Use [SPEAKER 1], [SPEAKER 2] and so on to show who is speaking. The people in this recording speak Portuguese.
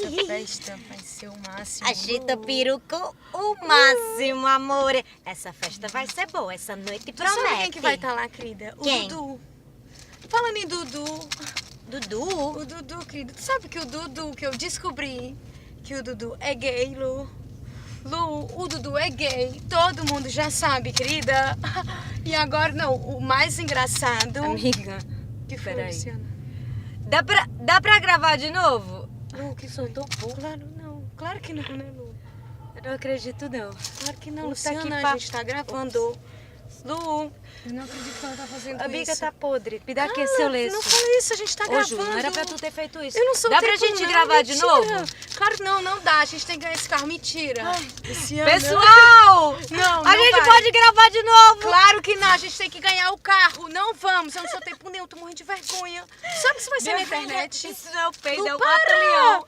[SPEAKER 1] Essa festa vai ser o máximo.
[SPEAKER 2] Agita peruco, o máximo, amore. Essa festa vai ser boa, essa noite promete.
[SPEAKER 1] Sabe quem que vai estar lá, querida? O
[SPEAKER 2] Quem?
[SPEAKER 1] Dudu. Falando em Dudu,
[SPEAKER 2] Dudu?
[SPEAKER 1] o Dudu, querido. Tu sabe que o Dudu, que eu descobri que o Dudu é gay, Lu? Lu, o Dudu é gay. Todo mundo já sabe, querida. E agora, não, o mais engraçado...
[SPEAKER 2] Amiga,
[SPEAKER 1] Que foi,
[SPEAKER 2] peraí.
[SPEAKER 1] Luciana?
[SPEAKER 2] Dá pra gravar de novo?
[SPEAKER 1] Lu, que foi?
[SPEAKER 2] Soltou pouco.
[SPEAKER 1] Claro, não. Claro que não, né, Lu?
[SPEAKER 2] Eu não acredito, não.
[SPEAKER 1] Claro que não,
[SPEAKER 2] Puta que
[SPEAKER 1] Luciana.
[SPEAKER 2] pa-
[SPEAKER 1] A gente tá gravando. Lu, eu não acredito que ela tá fazendo
[SPEAKER 2] A bica
[SPEAKER 1] isso.
[SPEAKER 2] tá podre. Me dá aqui
[SPEAKER 1] Cala,
[SPEAKER 2] esse seu lenço.
[SPEAKER 1] Não fala isso, a gente tá
[SPEAKER 2] Ô,
[SPEAKER 1] gravando.
[SPEAKER 2] Ju, não era pra tu ter feito isso.
[SPEAKER 1] Eu não sou
[SPEAKER 2] Dá pra
[SPEAKER 1] tempo,
[SPEAKER 2] gente
[SPEAKER 1] não,
[SPEAKER 2] gravar de
[SPEAKER 1] mentira.
[SPEAKER 2] novo?
[SPEAKER 1] Claro que não, não dá. A gente tem que ganhar esse carro. Mentira. Luciana.
[SPEAKER 2] Pessoal!
[SPEAKER 1] Não,
[SPEAKER 2] a
[SPEAKER 1] não
[SPEAKER 2] gente
[SPEAKER 1] vai.
[SPEAKER 2] pode gravar de novo!
[SPEAKER 1] Claro que não, a gente tem que ganhar o carro. Não vamos, eu não sou tempo nenhum, tô morrendo de vergonha. Sabe que isso vai ser na internet?
[SPEAKER 2] Isso não é o peido,
[SPEAKER 1] Lu,
[SPEAKER 2] é o
[SPEAKER 1] para!
[SPEAKER 2] mata-leão.